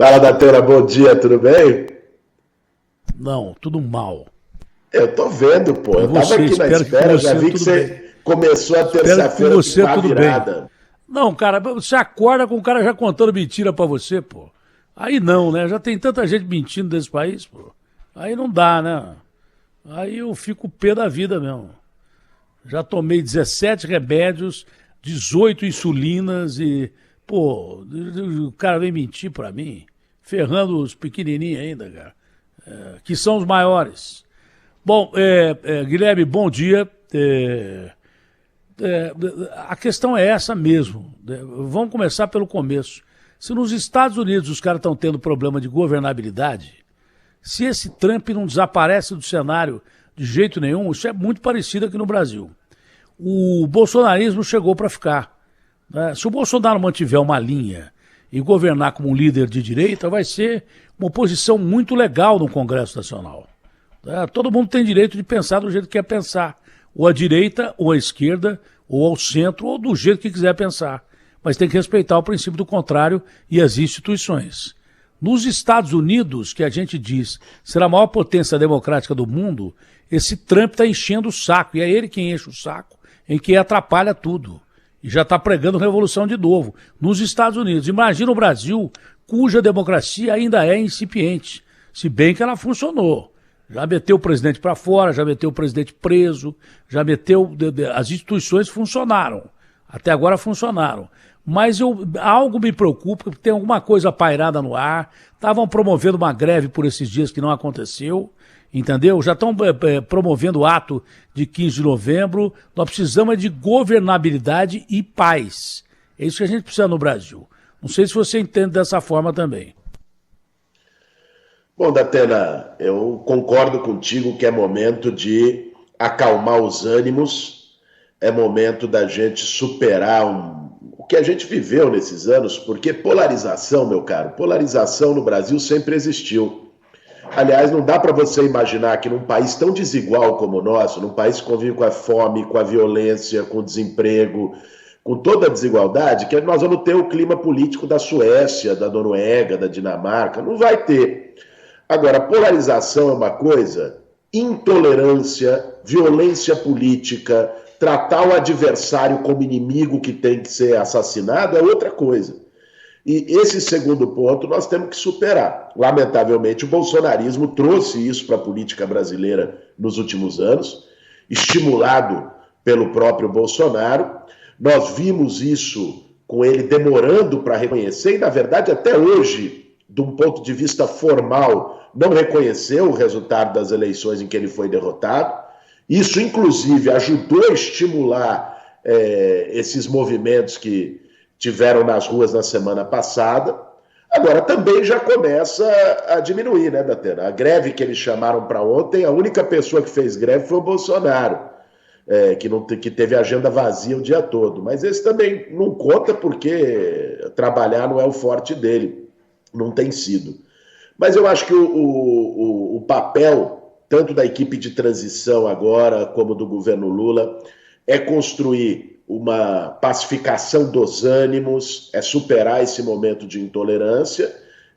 Fala, Datena, bom dia, tudo bem? Não, tudo mal. Eu tô vendo, pô. E Eu tava você, aqui na espero que com espera, já você vi que tudo bem. você começou a Espero que com terça-feira você com a tudo bem. virada. Não, cara, você acorda com o cara já contando mentira pra você, pô. Aí não, né? Já tem tanta gente mentindo nesse país, pô. Aí não dá, né? Aí eu fico pé da vida mesmo. Já tomei 17 remédios, 18 insulinas e, pô, o cara vem mentir pra mim, ferrando os pequenininhos ainda, cara, que são os maiores. Bom, Guilherme, bom dia. A questão é essa mesmo. Vamos começar pelo começo. Se nos Estados Unidos os caras estão tendo problema de governabilidade, se esse Trump não desaparece do cenário de jeito nenhum, isso é muito parecido aqui no Brasil. O bolsonarismo chegou para ficar, né? Se o Bolsonaro mantiver uma linha e governar como um líder de direita, vai ser uma oposição muito legal no Congresso Nacional. Todo mundo tem direito de pensar do jeito que quer pensar, ou à direita, ou à esquerda, ou ao centro, ou do jeito que quiser pensar. Mas tem que respeitar o princípio do contrário e as instituições. Nos Estados Unidos, que a gente diz será a maior potência democrática do mundo, esse Trump está enchendo o saco, e é ele quem enche o saco, em que atrapalha tudo. E já está pregando revolução de novo. Nos Estados Unidos, imagina o Brasil, cuja democracia ainda é incipiente, se bem que ela funcionou. Já meteu o presidente para fora, já meteu o presidente preso, já meteu... As instituições funcionaram. Até agora funcionaram. Mas algo me preocupa, porque tem alguma coisa pairada no ar. Estavam promovendo uma greve por esses dias que não aconteceu, entendeu? Já estão promovendo o ato de 15 de novembro. Nós precisamos de governabilidade e paz. É isso que a gente precisa no Brasil. Não sei se você entende dessa forma também. Bom, Datena, eu concordo contigo que é momento de acalmar os ânimos, é momento da gente superar o que a gente viveu nesses anos, porque polarização, meu caro, polarização no Brasil sempre existiu. Aliás, não dá para você imaginar que num país tão desigual como o nosso, num país que convive com a fome, com a violência, com o desemprego, com toda a desigualdade, que nós vamos ter o clima político da Suécia, da Noruega, da Dinamarca. Não vai ter. Agora, polarização é uma coisa, intolerância, violência política, tratar o adversário como inimigo que tem que ser assassinado é outra coisa. E esse segundo ponto nós temos que superar. Lamentavelmente, o bolsonarismo trouxe isso para a política brasileira nos últimos anos, estimulado pelo próprio Bolsonaro. Nós vimos isso com ele demorando para reconhecer, e na verdade até hoje, de um ponto de vista formal, não reconheceu o resultado das eleições em que ele foi derrotado. Isso, inclusive, ajudou a estimular esses movimentos que tiveram nas ruas na semana passada. Agora, também já começa a diminuir, né, Datena? A greve que eles chamaram para ontem, a única pessoa que fez greve foi o Bolsonaro, que teve agenda vazia o dia todo. Mas esse também não conta porque trabalhar não é o forte dele, não tem sido. Mas eu acho que o papel, tanto da equipe de transição agora, como do governo Lula, é construir uma pacificação dos ânimos, é superar esse momento de intolerância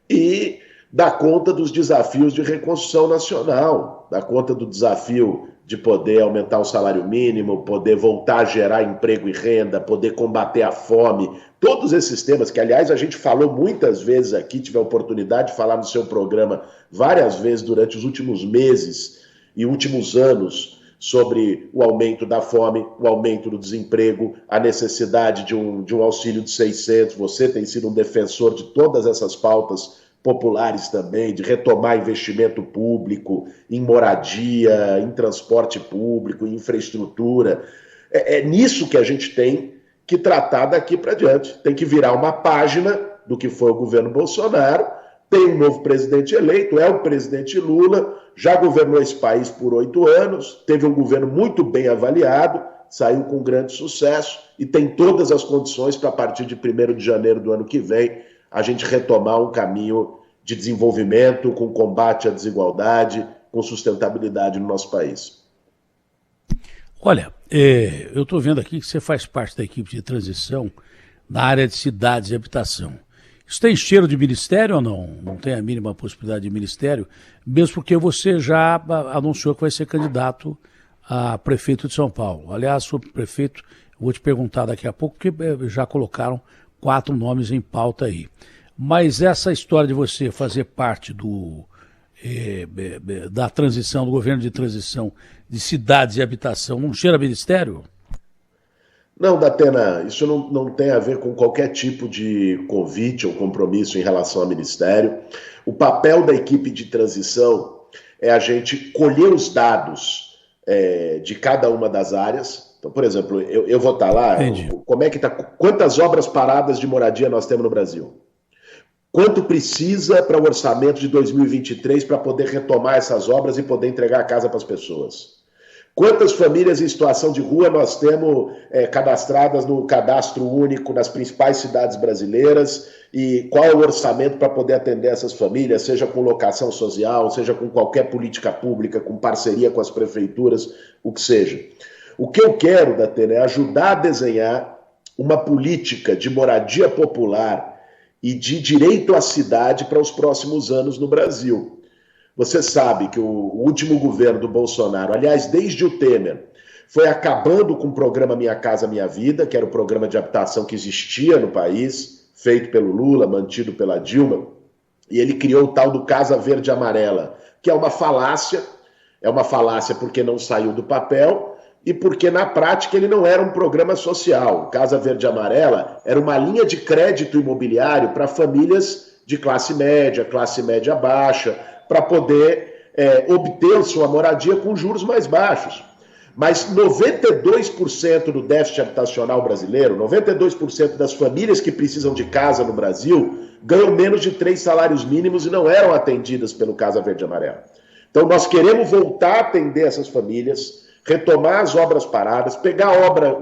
e dar conta dos desafios de reconstrução nacional, dar conta do desafio de poder aumentar o salário mínimo, poder voltar a gerar emprego e renda, poder combater a fome, todos esses temas que, aliás, a gente falou muitas vezes aqui, tive a oportunidade de falar no seu programa várias vezes durante os últimos meses e últimos anos sobre o aumento da fome, o aumento do desemprego, a necessidade de um auxílio de 600. Você tem sido um defensor de todas essas pautas populares também, de retomar investimento público em moradia, em transporte público, em infraestrutura. É nisso que a gente tem que tratar daqui para diante. Tem que virar uma página do que foi o governo Bolsonaro. Tem um novo presidente eleito, é o presidente Lula, já governou esse país por 8 anos, teve um governo muito bem avaliado, saiu com grande sucesso e tem todas as condições para, a partir de 1º de janeiro do ano que vem, a gente retomar um caminho de desenvolvimento, com combate à desigualdade, com sustentabilidade no nosso país. Olha, eu estou vendo aqui que você faz parte da equipe de transição na área de cidades e habitação. Isso tem cheiro de ministério ou não? Não tem a mínima possibilidade de ministério, mesmo porque você já anunciou que vai ser candidato a prefeito de São Paulo. Aliás, sobre prefeito, eu vou te perguntar daqui a pouco, porque já colocaram 4 nomes em pauta aí. Mas essa história de você fazer parte da transição, do governo de transição de cidades e habitação, não cheira a ministério? Não, Datena, isso não tem a ver com qualquer tipo de convite ou compromisso em relação ao ministério. O papel da equipe de transição é a gente colher os dados de cada uma das áreas. Então, por exemplo, eu vou estar lá, como é que tá, quantas obras paradas de moradia nós temos no Brasil? Quanto precisa para o orçamento de 2023 para poder retomar essas obras e poder entregar a casa para as pessoas? Quantas famílias em situação de rua nós temos cadastradas no cadastro único nas principais cidades brasileiras e qual é o orçamento para poder atender essas famílias, seja com locação social, seja com qualquer política pública, com parceria com as prefeituras, o que seja. O que eu quero, Datena, é ajudar a desenhar uma política de moradia popular e de direito à cidade para os próximos anos no Brasil. Você sabe que o último governo do Bolsonaro, aliás, desde o Temer, foi acabando com o programa Minha Casa Minha Vida, que era o programa de habitação que existia no país, feito pelo Lula, mantido pela Dilma, e ele criou o tal do Casa Verde Amarela, que é uma falácia porque não saiu do papel e porque na prática ele não era um programa social. O Casa Verde Amarela era uma linha de crédito imobiliário para famílias de classe média baixa, para poder obter sua moradia com juros mais baixos. Mas 92% do déficit habitacional brasileiro, 92% das famílias que precisam de casa no Brasil, ganham menos de 3 salários mínimos e não eram atendidas pelo Casa Verde Amarela. Então nós queremos voltar a atender essas famílias, retomar as obras paradas, pegar a obra,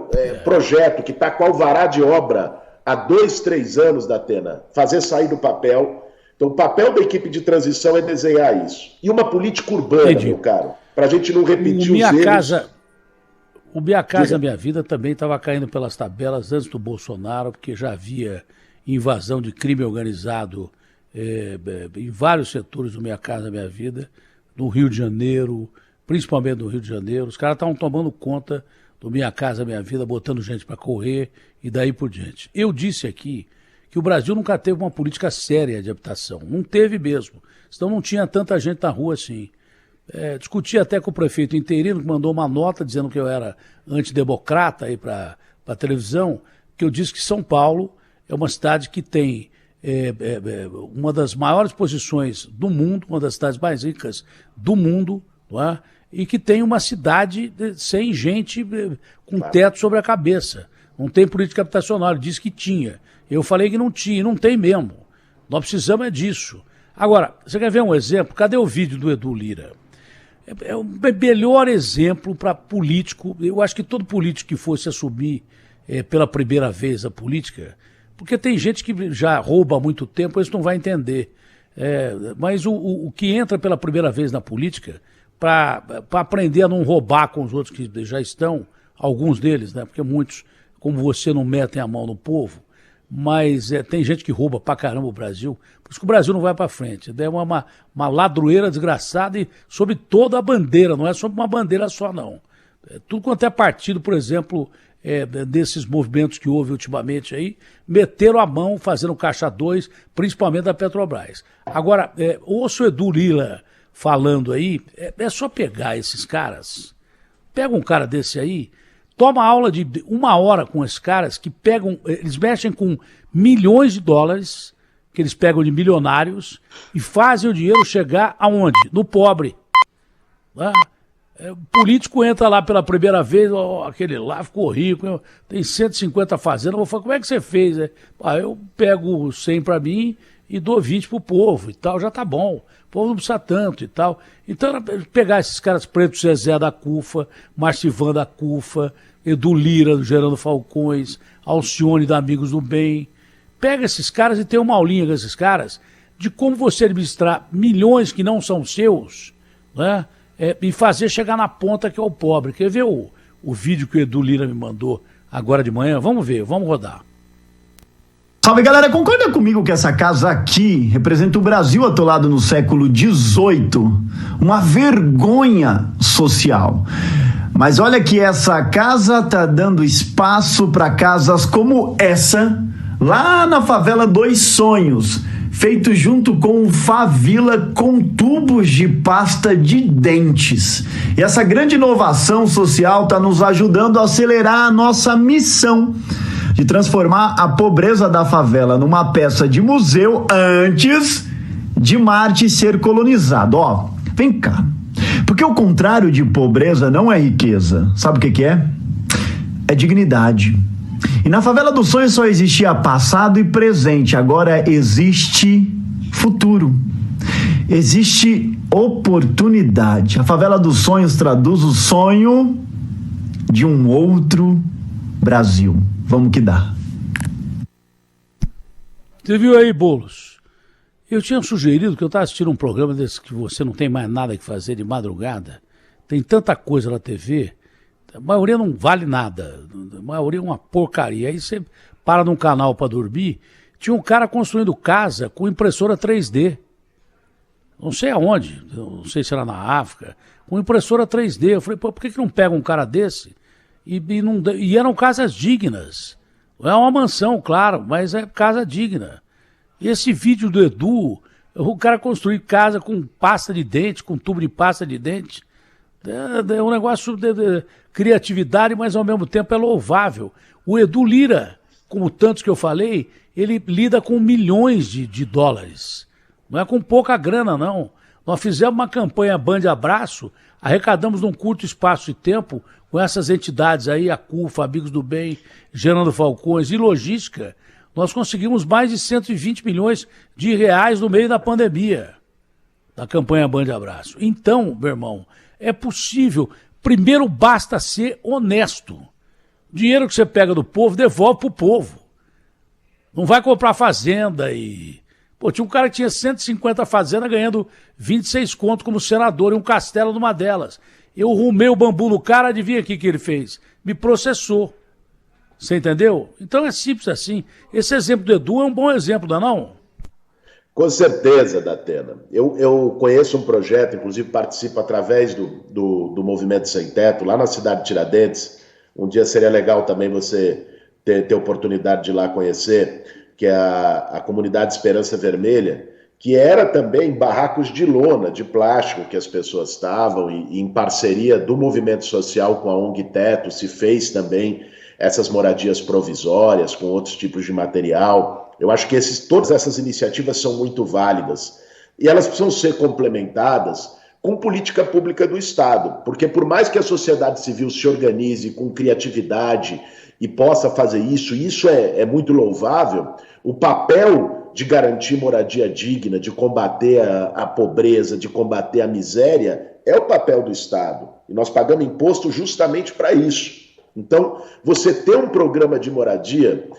projeto que está com alvará de obra há 2, 3 anos, Datena, fazer sair do papel. Então, o papel da equipe de transição é desenhar isso. E uma política urbana, meu caro, para a gente não repetir os erros. O Minha Casa Minha Vida também estava caindo pelas tabelas antes do Bolsonaro, porque já havia invasão de crime organizado em vários setores do Minha Casa Minha Vida, no Rio de Janeiro, principalmente no Rio de Janeiro. Os caras estavam tomando conta do Minha Casa Minha Vida, botando gente para correr e daí por diante. Eu disse aqui que o Brasil nunca teve uma política séria de habitação. Não teve mesmo. Senão não tinha tanta gente na rua assim. Discuti até com o prefeito interino, que mandou uma nota dizendo que eu era antidemocrata aí para a televisão, que eu disse que São Paulo é uma cidade que tem uma das maiores posições do mundo, uma das cidades mais ricas do mundo, não é? E que tem uma cidade sem gente com teto sobre a cabeça. Não tem política habitacional. Ele disse que tinha. Eu falei que não tinha, e não tem mesmo. Nós precisamos disso. Agora, você quer ver um exemplo? Cadê o vídeo do Edu Lira? É o melhor exemplo para político. Eu acho que todo político que fosse assumir pela primeira vez a política, porque tem gente que já rouba há muito tempo, isso não vai entender. Mas o que entra pela primeira vez na política, para aprender a não roubar com os outros que já estão, alguns deles, né? Porque muitos, como você, não metem a mão no povo, mas tem gente que rouba pra caramba o Brasil, por isso que o Brasil não vai pra frente. É uma ladroeira desgraçada e sob toda a bandeira, não é sobre uma bandeira só, não. Tudo quanto é partido, por exemplo, desses movimentos que houve ultimamente aí, meteram a mão fazendo caixa 2, principalmente da Petrobras. Agora, ouço o Edu Lira falando aí, é só pegar esses caras, pega um cara desse aí, toma aula de 1 hora com esses caras que pegam, eles mexem com milhões de dólares, que eles pegam de milionários e fazem o dinheiro chegar aonde? No pobre. O político entra lá pela primeira vez, aquele lá ficou rico, tem 150 fazendas, eu vou falar, como é que você fez? Eu pego 100 para mim e dou 20 pro povo e tal, já tá bom. O povo não precisa tanto e tal. Então, pegar esses caras pretos, Zezé da Cufa, Marcivan da Cufa, Edu Lira, do Gerando Falcões, Alcione da Amigos do Bem. Pega esses caras e tem uma aulinha com esses caras de como você administrar milhões que não são seus, né? E fazer chegar na ponta que é o pobre. Quer ver o vídeo que o Edu Lira me mandou agora de manhã? Vamos ver, vamos rodar. Salve, galera, concorda comigo que essa casa aqui representa o Brasil atolado no século XVIII? Uma vergonha social. Mas olha que essa casa tá dando espaço para casas como essa, lá na favela Dois Sonhos, feito junto com o Favila com tubos de pasta de dentes. E essa grande inovação social tá nos ajudando a acelerar a nossa missão de transformar a pobreza da favela numa peça de museu antes de Marte ser colonizado. Ó, vem cá. Porque o contrário de pobreza não é riqueza. Sabe o que é? É dignidade. E na favela dos sonhos só existia passado e presente. Agora existe futuro. Existe oportunidade. A favela dos sonhos traduz o sonho de um outro Brasil. Vamos que dá. Você viu aí, Boulos? Eu tinha sugerido que eu estava assistindo um programa desse que você não tem mais nada que fazer de madrugada. Tem tanta coisa na TV, a maioria não vale nada, a maioria é uma porcaria. Aí você para num canal para dormir, tinha um cara construindo casa com impressora 3D. Não sei aonde, não sei se era na África, com impressora 3D. Eu falei, pô, por que não pega um cara desse? E eram casas dignas. Não é uma mansão, claro, mas é casa digna. E esse vídeo do Edu, o cara construir casa com pasta de dente, com tubo de pasta de dente, é um negócio de criatividade, mas ao mesmo tempo é louvável. O Edu Lira, como tantos que eu falei, ele lida com milhões de dólares. Não é com pouca grana, não. Nós fizemos uma campanha Band Abraço, arrecadamos num curto espaço de tempo com essas entidades aí, a CUFA, Amigos do Bem, Gerando Falcões e Logística, nós conseguimos mais de 120 milhões de reais no meio da pandemia, da campanha Band Abraço. Então, meu irmão, é possível. Primeiro basta ser honesto. Dinheiro que você pega do povo, devolve pro povo. Não vai comprar fazenda e... Pô, tinha um cara que tinha 150 fazendas ganhando 26 conto como senador e um castelo numa delas. Eu rumei o bambu no cara, adivinha o que ele fez? Me processou. Você entendeu? Então é simples assim. Esse exemplo do Edu é um bom exemplo, não é não? Com certeza, Datena. Eu conheço um projeto, inclusive participo através do Movimento Sem Teto, lá na cidade de Tiradentes. Um dia seria legal também você ter oportunidade de ir lá conhecer, que é a comunidade Esperança Vermelha, que era também barracos de lona, de plástico, que as pessoas estavam, e em parceria do movimento social com a ONG Teto, se fez também essas moradias provisórias, com outros tipos de material. Eu acho que todas essas iniciativas são muito válidas, e elas precisam ser complementadas com política pública do Estado, porque por mais que a sociedade civil se organize com criatividade e possa fazer isso, e isso é muito louvável, o papel de garantir moradia digna, de combater a pobreza, de combater a miséria, é o papel do Estado. E nós pagamos imposto justamente para isso. Então, você ter um programa de moradia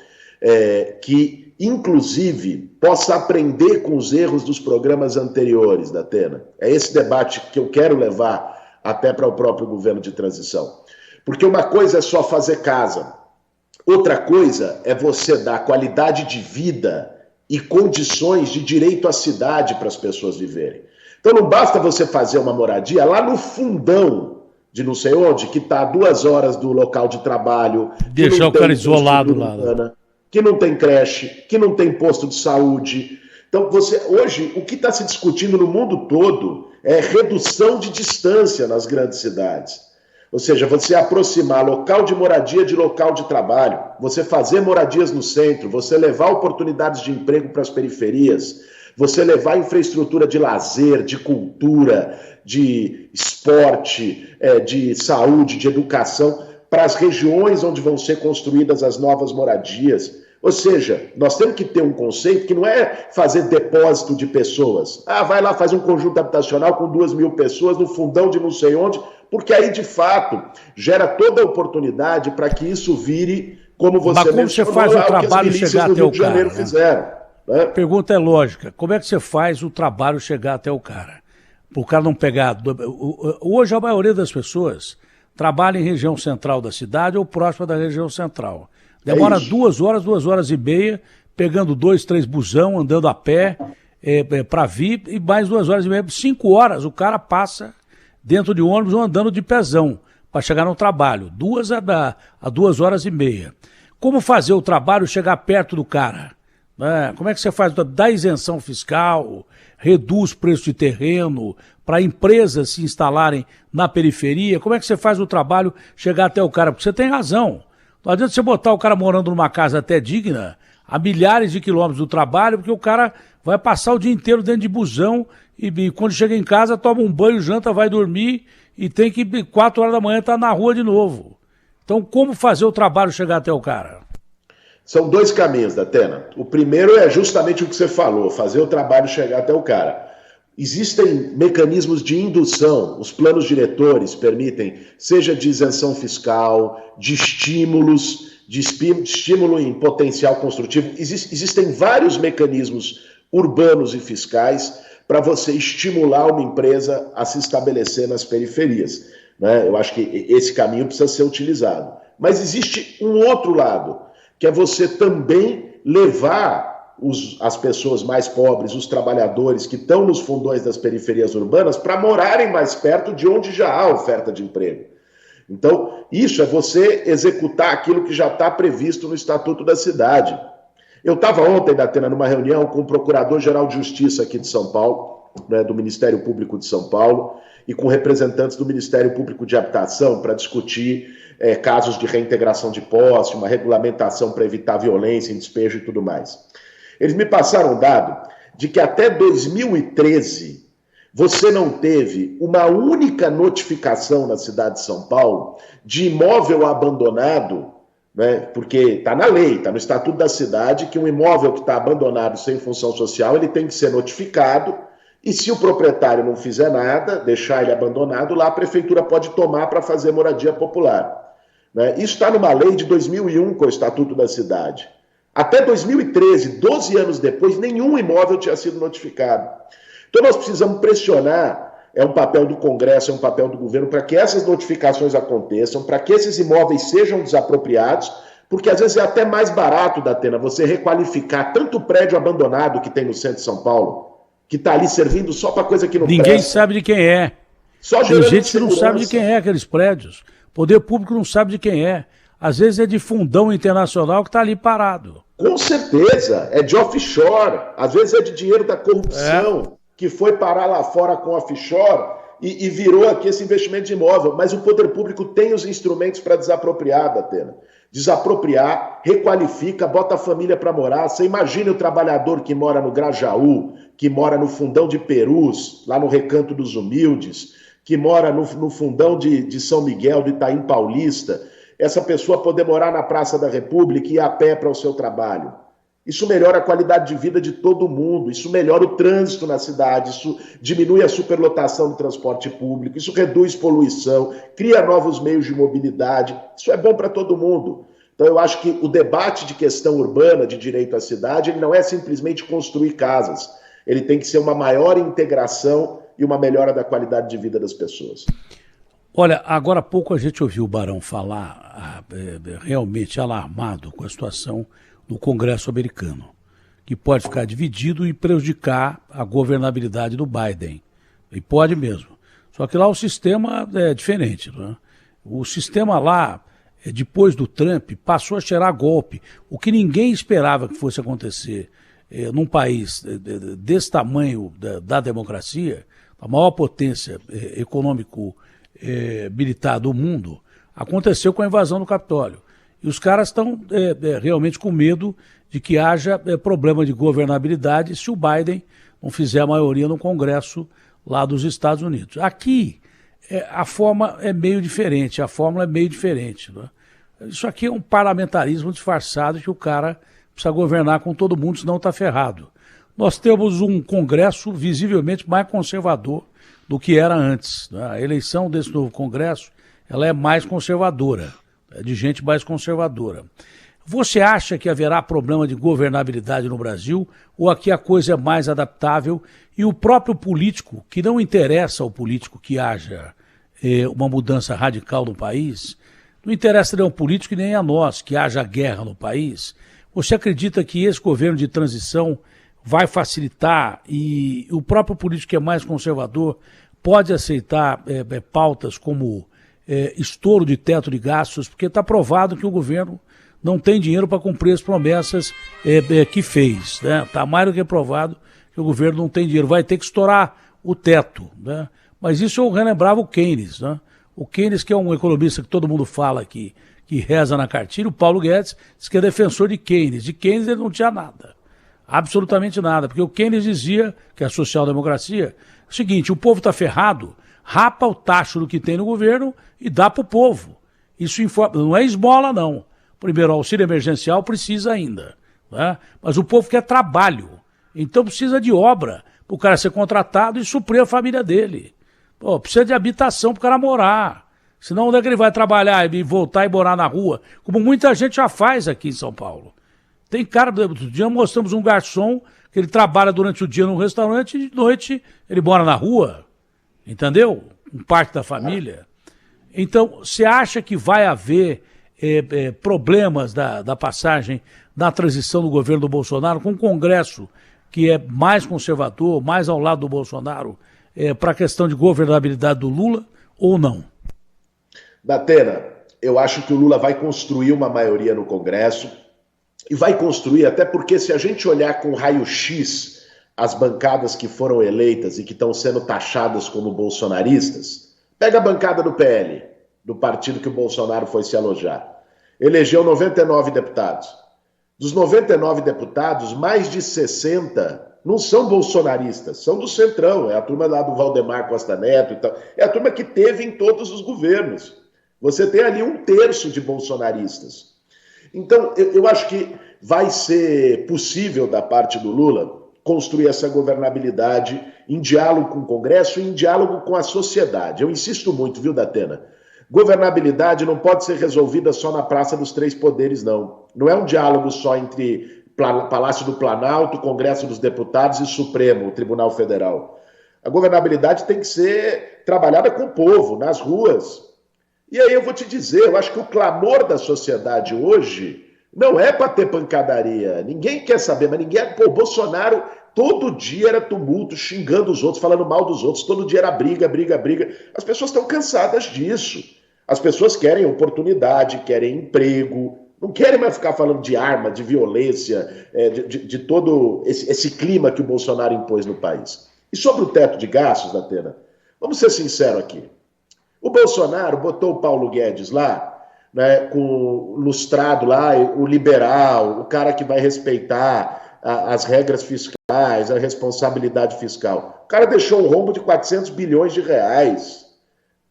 que, inclusive, possa aprender com os erros dos programas anteriores, Datena. É esse debate que eu quero levar até para o próprio governo de transição. Porque uma coisa é só fazer casa, outra coisa é você dar qualidade de vida e condições de direito à cidade para as pessoas viverem. Então não basta você fazer uma moradia lá no fundão de não sei onde, que está a 2 horas do local de trabalho. Deixar o cara isolado lá. Que não tem creche, que não tem posto de saúde. Então hoje o que está se discutindo no mundo todo é redução de distância nas grandes cidades. Ou seja, você aproximar local de moradia de local de trabalho, você fazer moradias no centro, você levar oportunidades de emprego para as periferias, você levar infraestrutura de lazer, de cultura, de esporte, de saúde, de educação, para as regiões onde vão ser construídas as novas moradias. Ou seja, nós temos que ter um conceito que não é fazer depósito de pessoas. Vai lá, faz um conjunto habitacional com 2.000 pessoas no fundão de não sei onde, porque aí, de fato, gera toda a oportunidade para que isso vire, como você mencionou, como você faz o trabalho chegar até o cara? Fizeram, né? A pergunta é lógica. Como é que você faz o trabalho chegar até o cara? Para o cara não pegar... Hoje, a maioria das pessoas trabalha em região central da cidade ou próxima da região central. Demora 2 horas, 2 horas e meia pegando 2, 3 busão, andando a pé para vir, e mais 2 horas e meia, 5 horas o cara passa dentro de um ônibus ou andando de pezão para chegar no trabalho, 2 a 2 horas e meia. Como fazer o trabalho chegar perto do cara? Né? Como é que você faz? Dá isenção fiscal, reduz o preço de terreno para empresas se instalarem na periferia. Como é que você faz o trabalho chegar até o cara? Porque você tem razão. Não adianta você botar o cara morando numa casa até digna, a milhares de quilômetros do trabalho, porque o cara vai passar o dia inteiro dentro de busão e quando chega em casa toma um banho, janta, vai dormir e tem que 4 horas da manhã estar na rua de novo. Então, como fazer o trabalho chegar até o cara? São 2 caminhos, Datena. O primeiro é justamente o que você falou, fazer o trabalho chegar até o cara. Existem mecanismos de indução, os planos diretores permitem, seja de isenção fiscal, de estímulos, de estímulo em potencial construtivo. Existem vários mecanismos urbanos e fiscais para você estimular uma empresa a se estabelecer nas periferias. Né? Eu acho que esse caminho precisa ser utilizado. Mas existe um outro lado, que é você também levar as pessoas mais pobres, os trabalhadores que estão nos fundões das periferias urbanas, para morarem mais perto de onde já há oferta de emprego. Então, isso é você executar aquilo que já está previsto no Estatuto da Cidade. Eu estava ontem, Datena, numa reunião com o Procurador-Geral de Justiça aqui de São Paulo, né, do Ministério Público de São Paulo, e com representantes do Ministério Público de Habitação para discutir casos de reintegração de posse, uma regulamentação para evitar violência em despejo e tudo mais. Eles me passaram um dado de que até 2013 você não teve uma única notificação na cidade de São Paulo de imóvel abandonado, né, porque está na lei, está no Estatuto da Cidade, que um imóvel que está abandonado sem função social, ele tem que ser notificado, e se o proprietário não fizer nada, deixar ele abandonado, lá a prefeitura pode tomar para fazer moradia popular. Né? Isso está numa lei de 2001, com o Estatuto da Cidade. Até 2013, 12 anos depois, nenhum imóvel tinha sido notificado. Então nós precisamos pressionar, é um papel do Congresso, é um papel do governo, para que essas notificações aconteçam, para que esses imóveis sejam desapropriados, porque às vezes é até mais barato, Datena, você requalificar tanto prédio abandonado que tem no centro de São Paulo, que está ali servindo só para coisa que não presta. Ninguém sabe de quem é. Só tem gente que não sabe de quem é aqueles prédios. O poder público não sabe de quem é. Às vezes é de fundão internacional que está ali parado. Com certeza, é de offshore, às vezes é de dinheiro da corrupção, que foi parar lá fora com offshore e virou aqui esse investimento de imóvel. Mas o poder público tem os instrumentos para desapropriar, Datena. Desapropriar, requalifica, bota a família para morar. Você imagina o trabalhador que mora no Grajaú, que mora no fundão de Perus, lá no Recanto dos Humildes, que mora no fundão de São Miguel, do Itaim Paulista, essa pessoa poder morar na Praça da República e ir a pé para o seu trabalho. Isso melhora a qualidade de vida de todo mundo, isso melhora o trânsito na cidade, isso diminui a superlotação do transporte público, isso reduz poluição, cria novos meios de mobilidade, isso é bom para todo mundo. Então eu acho que o debate de questão urbana, de direito à cidade, ele não é simplesmente construir casas, ele tem que ser uma maior integração e uma melhora da qualidade de vida das pessoas. Olha, agora há pouco a gente ouviu o Barão falar realmente alarmado com a situação do Congresso americano, que pode ficar dividido e prejudicar a governabilidade do Biden. E pode mesmo. Só que lá o sistema é diferente. Né? O sistema lá, depois do Trump, passou a cheirar golpe. O que ninguém esperava que fosse acontecer num país desse tamanho da democracia, a maior potência econômico-militar do mundo, aconteceu com a invasão do Capitólio. E os caras estão realmente com medo de que haja problema de governabilidade se o Biden não fizer a maioria no Congresso lá dos Estados Unidos. Aqui, a forma é meio diferente, a fórmula é meio diferente. Né? Isso aqui é um parlamentarismo disfarçado que o cara precisa governar com todo mundo, senão está ferrado. Nós temos um Congresso visivelmente mais conservador do que era antes. Né? A eleição desse novo Congresso ela é mais conservadora. De gente mais conservadora. Você acha que haverá problema de governabilidade no Brasil ou aqui a coisa é mais adaptável e o próprio político, que não interessa ao político que haja uma mudança radical no país, não interessa nem ao político e nem a nós que haja guerra no país, Você acredita que esse governo de transição vai facilitar e o próprio político que é mais conservador pode aceitar pautas como estouro de teto de gastos, porque está provado que o governo não tem dinheiro para cumprir as promessas que fez, né? Está mais do que provado que o governo não tem dinheiro, vai ter que estourar o teto, né? Mas isso eu relembrava o Keynes, né? O Keynes, que é um economista que todo mundo fala aqui, que reza na cartilha, o Paulo Guedes diz que é defensor de Keynes. De Keynes ele não tinha nada, absolutamente nada, porque o Keynes dizia, que é a social-democracia, é o seguinte: o povo está ferrado, rapa o tacho do que tem no governo e dá para o povo. Isso não é esmola, não. Primeiro, o auxílio emergencial precisa ainda, né? Mas o povo quer trabalho, então precisa de obra para o cara ser contratado e suprir a família dele. Pô, precisa de habitação para o cara morar. Senão onde é que ele vai trabalhar e voltar e morar na rua? Como muita gente já faz aqui em São Paulo. Tem cara, outro dia mostramos um garçom que ele trabalha durante o dia num restaurante e de noite ele mora na rua. Entendeu? Um parte da família. Então, você acha que vai haver problemas da passagem, da transição do governo do Bolsonaro com o Congresso, que é mais conservador, mais ao lado do Bolsonaro, para a questão de governabilidade do Lula, ou não? Datena, eu acho que o Lula vai construir uma maioria no Congresso, e vai construir até porque, se a gente olhar com raio-x as bancadas que foram eleitas e que estão sendo taxadas como bolsonaristas, pega a bancada do PL, do partido que o Bolsonaro foi se alojar. Elegeu 99 deputados. Dos 99 deputados, mais de 60 não são bolsonaristas, são do Centrão, é a turma lá do Valdemar Costa Neto e tal. É a turma que teve em todos os governos. Você tem ali 1/3 de bolsonaristas. Então, eu acho que vai ser possível, da parte do Lula, construir essa governabilidade em diálogo com o Congresso e em diálogo com a sociedade. Eu insisto muito, viu, Datena? Governabilidade não pode ser resolvida só na Praça dos Três Poderes, não. Não é um diálogo só entre Palácio do Planalto, Congresso dos Deputados e Supremo, o Tribunal Federal. A governabilidade tem que ser trabalhada com o povo, nas ruas. E aí eu vou te dizer, eu acho que o clamor da sociedade hoje não é para ter pancadaria. Ninguém quer saber, mas ninguém... Pô, Bolsonaro todo dia era tumulto, xingando os outros, falando mal dos outros, todo dia era briga, briga, briga. As pessoas estão cansadas disso. As pessoas querem oportunidade, querem emprego, não querem mais ficar falando de arma, de violência, de todo esse clima que o Bolsonaro impôs no país. E sobre o teto de gastos, Datena, vamos ser sinceros aqui. O Bolsonaro botou o Paulo Guedes lá, né, com lustrado lá, o liberal, o cara que vai respeitar as regras fiscais, a responsabilidade fiscal. O cara deixou um rombo de 400 bilhões de reais,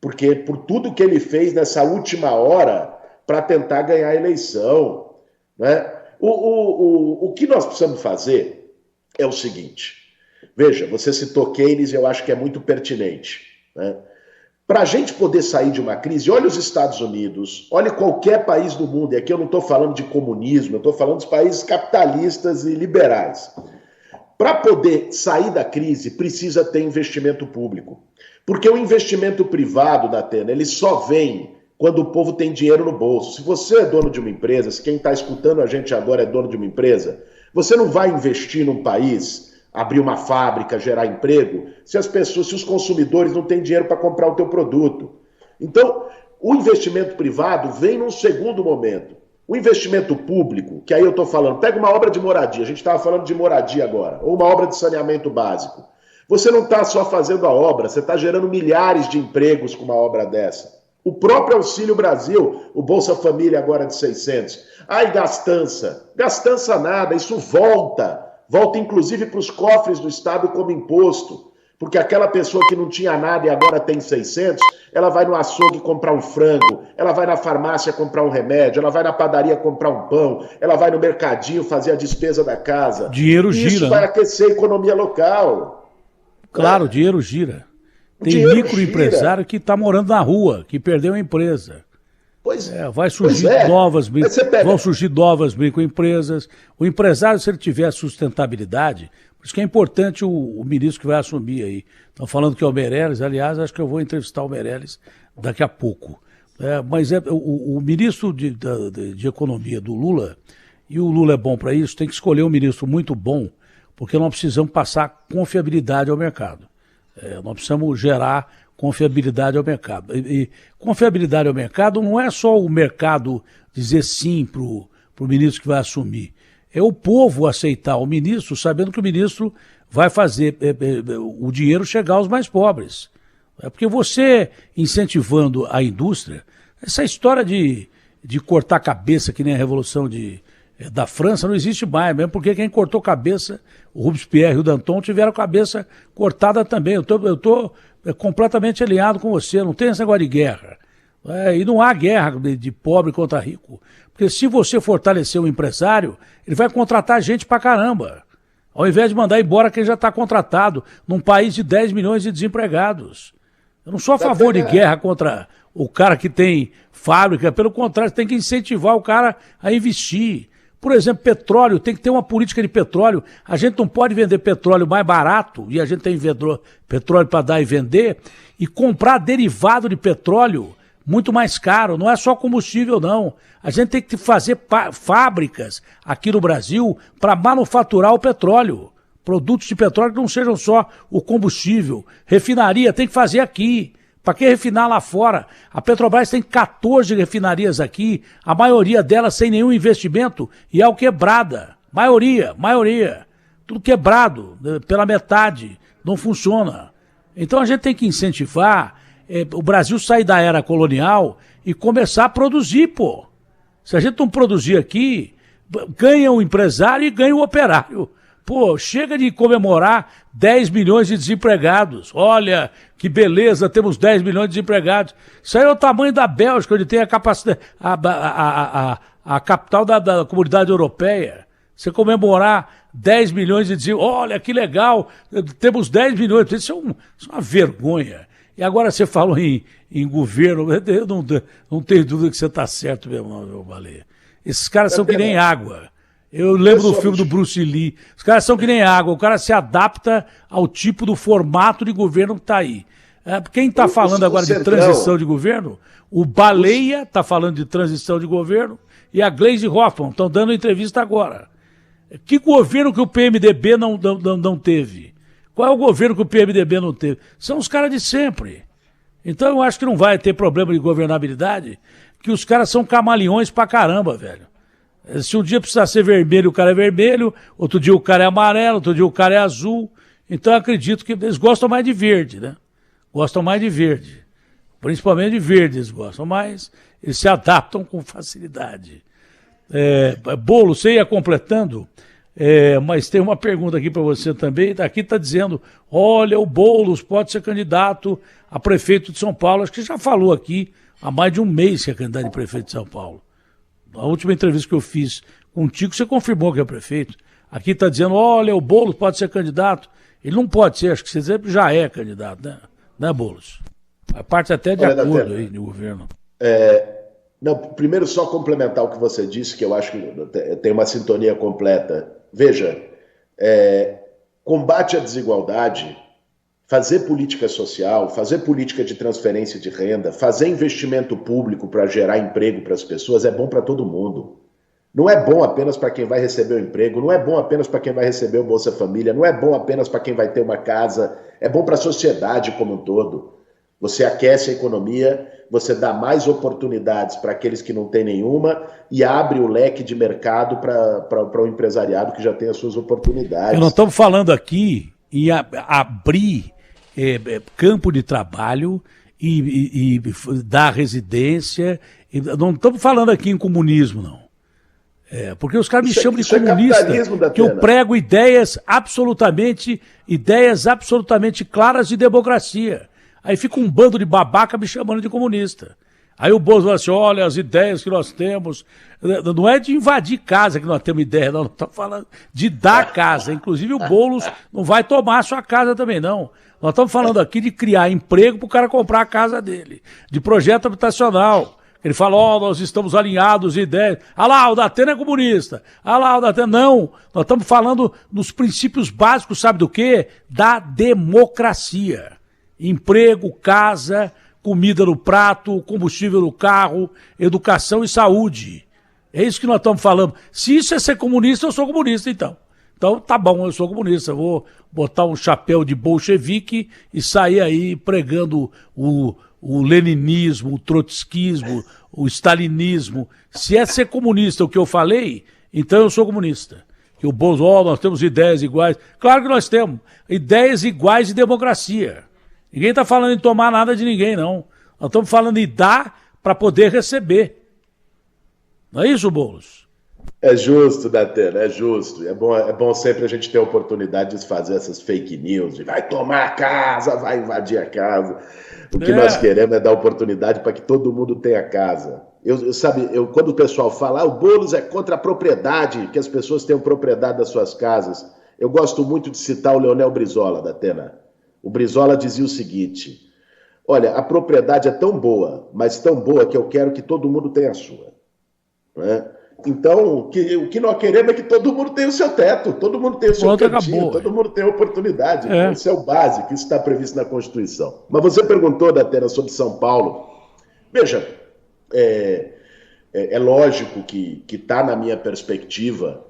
porque por tudo que ele fez nessa última hora para tentar ganhar a eleição, né? O que nós precisamos fazer é o seguinte. Veja, você citou Keynes e eu acho que é muito pertinente, né? Para a gente poder sair de uma crise, olha os Estados Unidos, olha qualquer país do mundo, e aqui eu não estou falando de comunismo, eu estou falando dos países capitalistas e liberais. Para poder sair da crise, precisa ter investimento público. Porque o investimento privado, Datena, ele só vem quando o povo tem dinheiro no bolso. Se você é dono de uma empresa, se quem está escutando a gente agora é dono de uma empresa, você não vai investir num país, abrir uma fábrica, gerar emprego, se os consumidores não têm dinheiro para comprar o teu produto. Então, o investimento privado vem num segundo momento. O investimento público, que aí eu estou falando, pega uma obra de moradia, a gente estava falando de moradia agora, ou uma obra de saneamento básico. Você não está só fazendo a obra, você está gerando milhares de empregos com uma obra dessa. O próprio Auxílio Brasil, o Bolsa Família agora de 600. Ai, gastança. Gastança nada, isso volta. Volta inclusive para os cofres do Estado como imposto. Porque aquela pessoa que não tinha nada e agora tem 600, ela vai no açougue comprar um frango, ela vai na farmácia comprar um remédio, ela vai na padaria comprar um pão, ela vai no mercadinho fazer a despesa da casa. Dinheiro gira. Isso vai aquecer a economia local. Claro, o dinheiro gira. Tem microempresário que está morando na rua, que perdeu a empresa. Vai surgir vão surgir novas microempresas. O empresário, se ele tiver sustentabilidade, por isso que é importante o ministro que vai assumir aí. Estão falando que é o Meirelles, aliás, acho que eu vou entrevistar o Meirelles daqui a pouco. Mas o ministro de Economia do Lula, e o Lula é bom para isso, tem que escolher um ministro muito bom, porque nós precisamos passar confiabilidade ao mercado. Nós precisamos gerar confiabilidade ao mercado. E confiabilidade ao mercado não é só o mercado dizer sim para o ministro que vai assumir. É o povo aceitar o ministro, sabendo que o ministro vai fazer o dinheiro chegar aos mais pobres. É porque você incentivando a indústria, essa história de cortar cabeça, que nem a Revolução da França, não existe mais, mesmo porque quem cortou cabeça, o Robespierre e o Danton, tiveram a cabeça cortada também. Eu tô completamente alinhado com você, não tem esse negócio de guerra. E não há guerra de pobre contra rico. Porque se você fortalecer o empresário, ele vai contratar gente pra caramba. Ao invés de mandar embora quem já está contratado, num país de 10 milhões de desempregados. Eu não sou a favor de guerra contra o cara que tem fábrica, pelo contrário, tem que incentivar o cara a investir. Por exemplo, petróleo, tem que ter uma política de petróleo. A gente não pode vender petróleo mais barato, e a gente tem petróleo para dar e vender, e comprar derivado de petróleo muito mais caro. Não é só combustível, não. A gente tem que fazer fábricas aqui no Brasil para manufaturar o petróleo. Produtos de petróleo que não sejam só o combustível. Refinaria tem que fazer aqui. Para que refinar lá fora? A Petrobras tem 14 refinarias aqui, a maioria delas sem nenhum investimento e ao quebrada. Maioria. Tudo quebrado, pela metade, não funciona. Então a gente tem que incentivar o Brasil sair da era colonial e começar a produzir, pô. Se a gente não produzir aqui, ganha o empresário e ganha o operário. Pô, chega de comemorar 10 milhões de desempregados. Olha, que beleza, temos 10 milhões de desempregados. Isso aí é o tamanho da Bélgica, onde tem a capacidade, a capital da Comunidade Europeia. Você comemorar 10 milhões de desempregados. Olha, que legal, temos 10 milhões. Isso é uma vergonha. E agora você falou em governo, eu não tenho dúvida que você está certo mesmo, meu Baleia. Esses caras são que nem água. Eu lembro do filme do Bruce Lee. Os caras são que nem água. O cara se adapta ao tipo do formato de governo que está aí. Quem está falando agora de transição de governo? O Baleia está falando de transição de governo e a Gleisi Hoffmann estão dando entrevista agora. Que governo que o PMDB não teve? Qual é o governo que o PMDB não teve? São os caras de sempre. Então eu acho que não vai ter problema de governabilidade, que os caras são camaleões pra caramba, velho. Se um dia precisar ser vermelho, o cara é vermelho, outro dia o cara é amarelo, outro dia o cara é azul. Então eu acredito que eles gostam mais de verde, né? Gostam mais de verde. Principalmente de verde eles gostam, mas eles se adaptam com facilidade. Bolo, você ia completando, mas tem uma pergunta aqui para você também. Aqui está dizendo, olha, o Boulos pode ser candidato a prefeito de São Paulo. Acho que já falou aqui há mais de um mês que é candidato a prefeito de São Paulo. A última entrevista que eu fiz contigo, você confirmou que é prefeito. Aqui está dizendo, olha, o Boulos pode ser candidato. Ele não pode ser, acho que você já é candidato, né, Boulos? A parte até de acordo aí do governo. Não, primeiro só complementar o que você disse, que eu acho que tem uma sintonia completa. Veja, combate à desigualdade, fazer política social, fazer política de transferência de renda, fazer investimento público para gerar emprego para as pessoas é bom para todo mundo. Não é bom apenas para quem vai receber o emprego, não é bom apenas para quem vai receber o Bolsa Família, não é bom apenas para quem vai ter uma casa, é bom para a sociedade como um todo. Você aquece a economia, você dá mais oportunidades para aqueles que não têm nenhuma e abre o leque de mercado para o empresariado que já tem as suas oportunidades. Nós estamos falando aqui em abrir campo de trabalho e dar residência. Não estamos falando aqui em comunismo, não. Porque os caras me chamam de comunista, que eu prego ideias absolutamente claras de democracia. Aí fica um bando de babaca me chamando de comunista. Aí o Bolsonaro fala assim, olha, as ideias que nós temos, não é de invadir casa que nós temos ideia, não, nós estamos falando de dar casa. Inclusive o Boulos não vai tomar a sua casa também, não. Nós estamos falando aqui de criar emprego para o cara comprar a casa dele, de projeto habitacional. Ele fala, nós estamos alinhados em ideias. Ah lá, o Datena é comunista. Ah lá, o Datena... Não, nós estamos falando dos princípios básicos, sabe do quê? Da democracia. Emprego, casa, comida no prato, combustível no carro, educação e saúde. É isso que nós estamos falando. Se isso é ser comunista, eu sou comunista, então. Então, tá bom, eu sou comunista. Eu vou botar um chapéu de bolchevique e sair aí pregando o leninismo, o trotskismo, o stalinismo. Se é ser comunista o que eu falei, então eu sou comunista. Que o Bolsonaro, nós temos ideias iguais. Claro que nós temos. Ideias iguais de democracia. Ninguém está falando em tomar nada de ninguém, não. Nós estamos falando em dar para poder receber. Não é isso, Boulos? É justo, Datena, é justo. É bom sempre a gente ter a oportunidade de fazer essas fake news, de vai tomar a casa, vai invadir a casa. O que nós queremos é dar oportunidade para que todo mundo tenha casa. Quando o pessoal fala, o Boulos é contra a propriedade, que as pessoas tenham propriedade das suas casas, eu gosto muito de citar o Leonel Brizola, Datena. O Brizola dizia o seguinte, olha, a propriedade é tão boa, mas tão boa que eu quero que todo mundo tenha a sua. Né? Então, o que nós queremos é que todo mundo tenha o seu teto, todo mundo tenha o seu cantinho, todo mundo tenha oportunidade. Isso é o básico, isso está previsto na Constituição. Mas você perguntou, Datena, sobre São Paulo. Veja, é lógico que está na minha perspectiva,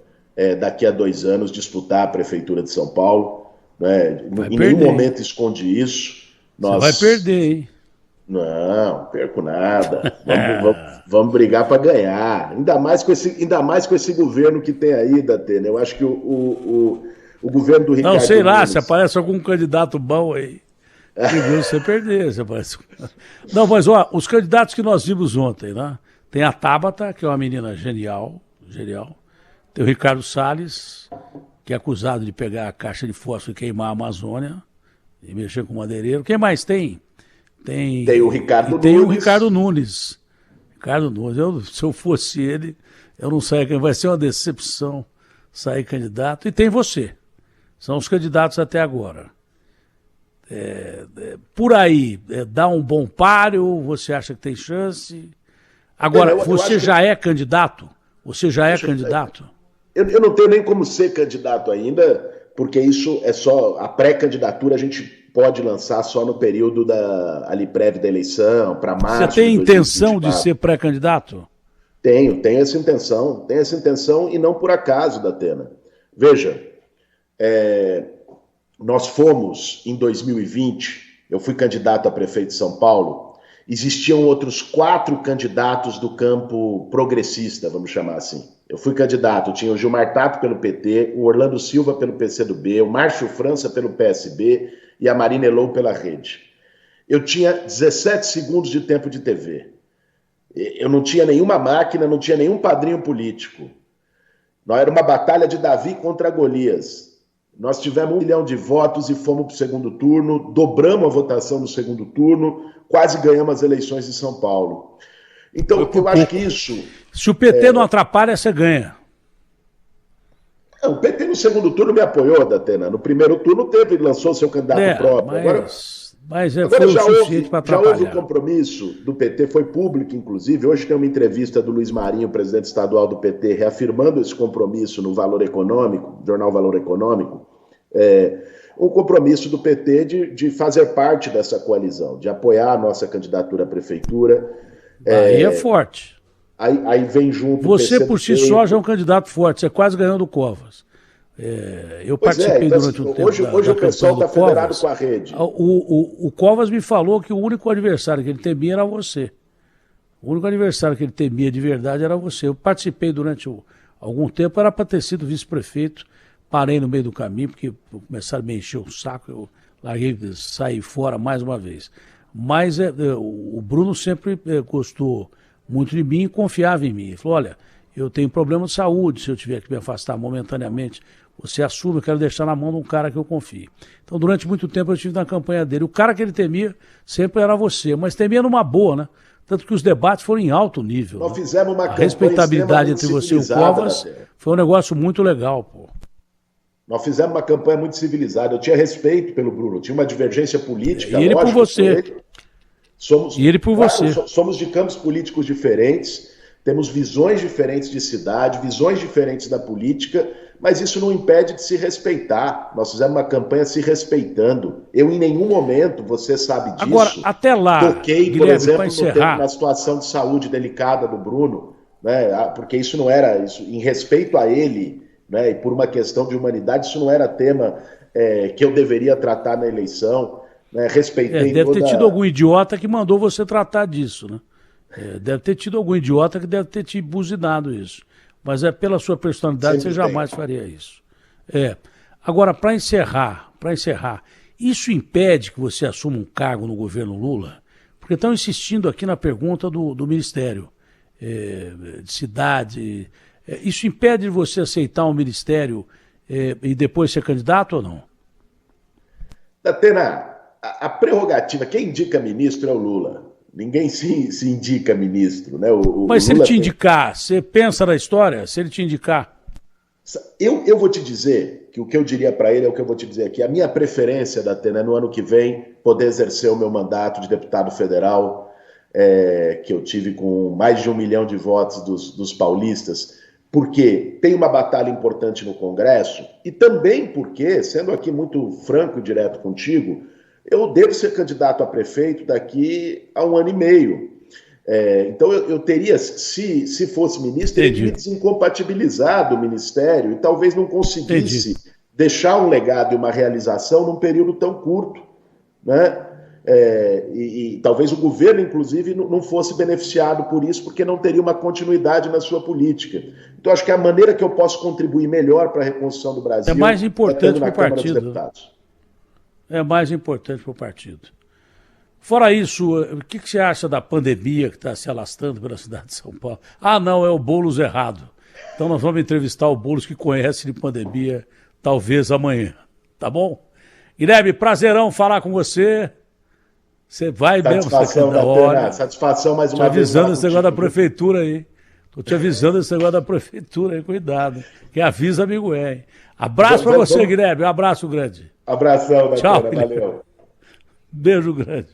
daqui a 2 anos, disputar a Prefeitura de São Paulo. Né? Em nenhum momento escondi isso. Você vai perder, hein? Não perco nada. Vamos brigar para ganhar. Ainda mais com esse governo que tem aí, Datena. Eu acho que o governo do Ricardo... Não, sei lá, se aparece algum candidato bom aí. Você perder, se aparece... Não, mas ó, os candidatos que nós vimos ontem, né? Tem a Tabata, que é uma menina genial. Tem o Ricardo Salles, que é acusado de pegar a caixa de fósforo e queimar a Amazônia e mexer com madeireiro. Quem mais tem? Tem o Ricardo Nunes. Tem o Ricardo Nunes. Se eu fosse ele, eu não saia. Vai ser uma decepção sair candidato. E tem você. São os candidatos até agora. Por aí, dá um bom páreo, você acha que tem chance? Agora, você já é candidato? Você já é candidato? Eu não tenho nem como ser candidato ainda, porque isso é só a pré-candidatura, a gente pode lançar só no período ali prévio da eleição, para março. Você tem intenção de ser pré-candidato? Tenho essa intenção e não por acaso, Datena. Veja, nós fomos em 2020, eu fui candidato a prefeito de São Paulo, existiam outros 4 candidatos do campo progressista, vamos chamar assim. Eu fui candidato, tinha o Gilmar Tato pelo PT, o Orlando Silva pelo PCdoB, o Márcio França pelo PSB e a Marina Elou pela Rede. Eu tinha 17 segundos de tempo de TV. Eu não tinha nenhuma máquina, não tinha nenhum padrinho político. Era uma batalha de Davi contra Golias. Nós tivemos 1 milhão de votos e fomos para o segundo turno, dobramos a votação no segundo turno, quase ganhamos as eleições de São Paulo. Então, eu acho que isso... Se o PT não atrapalha, você ganha. O PT no segundo turno me apoiou, Datena. No primeiro turno lançou seu candidato próprio. Mas foi o suficiente para atrapalhar. Já houve o compromisso do PT, foi público, inclusive. Hoje tem uma entrevista do Luiz Marinho, presidente estadual do PT, reafirmando esse compromisso no Valor Econômico, jornal Valor Econômico, um compromisso do PT de fazer parte dessa coalizão, de apoiar a nossa candidatura à prefeitura. Aí é forte. Aí vem junto... Você, por si só, já é um candidato forte. Você quase ganhou do Covas. Eu participei durante um tempo hoje o pessoal está federado com a Rede. O Covas me falou que o único adversário que ele temia era você. O único adversário que ele temia de verdade era você. Eu participei durante algum tempo, era para ter sido vice-prefeito. Parei no meio do caminho, porque começaram a me encher o saco. Eu larguei, saí fora mais uma vez. Mas o Bruno sempre gostou muito de mim e confiava em mim. Ele falou, olha, eu tenho problema de saúde, se eu tiver que me afastar momentaneamente, você assume, eu quero deixar na mão de um cara que eu confie. Então, durante muito tempo eu estive na campanha dele. O cara que ele temia sempre era você, mas temia numa boa, né? Tanto que os debates foram em alto nível. Nós né? fizemos uma A respeitabilidade entre você e o Covas foi um negócio muito legal, pô. Nós fizemos uma campanha muito civilizada. Eu tinha respeito pelo Bruno, tinha uma divergência política. E ele por você. E ele por você. Somos de campos políticos diferentes, temos visões diferentes de cidade, visões diferentes da política, mas isso não impede de se respeitar. Nós fizemos uma campanha se respeitando. Eu, em nenhum momento, você sabe disso, agora, até lá, toquei, Guilherme, por exemplo, para encerrar, na situação de saúde delicada do Bruno. né? Porque isso não era, isso, em respeito a ele, né? E por uma questão de humanidade, isso não era tema que eu deveria tratar na eleição. Né? Respeitei deve ter tido algum idiota que mandou você tratar disso, né? Deve ter tido algum idiota que deve ter te buzinado isso. Mas pela sua personalidade, você jamais faria isso. Agora, para encerrar, isso impede que você assuma um cargo no governo Lula? Porque estão insistindo aqui na pergunta do Ministério de Cidade. Isso impede de você aceitar um ministério e depois ser candidato ou não? Datena, a prerrogativa, quem indica ministro é o Lula. Ninguém se indica ministro, né? Mas se ele te indicar, você pensa na história? Se ele te indicar? Eu vou te dizer que o que eu diria para ele é o que eu vou te dizer aqui. A minha preferência, Datena, é no ano que vem poder exercer o meu mandato de deputado federal, que eu tive com mais de 1 milhão de votos dos paulistas, porque tem uma batalha importante no Congresso e também porque, sendo aqui muito franco e direto contigo, eu devo ser candidato a prefeito daqui a 1 ano e meio. Então eu teria, se fosse ministro, teria que me desincompatibilizar do ministério e talvez não conseguisse deixar um legado e uma realização num período tão curto, né? E talvez o governo, inclusive, não fosse beneficiado por isso, porque não teria uma continuidade na sua política. Então acho que a maneira que eu posso contribuir melhor para a reconstrução do Brasil é mais importante para o partido. É mais importante para o partido. Fora isso, o que você acha da pandemia que está se alastrando pela cidade de São Paulo? Ah, não, é o Boulos errado. Então nós vamos entrevistar o Boulos que conhece de pandemia, talvez amanhã. Tá bom? Guilherme, prazerão falar com você. Você vai mesmo, satisfação mais uma vez. Tô avisando esse negócio da prefeitura aí. Tô te avisando esse negócio da prefeitura aí, cuidado. Que avisa, amigo hein? Abraço para você, Guilherme. Um abraço grande. Abração, tchau, valeu. Beijo grande.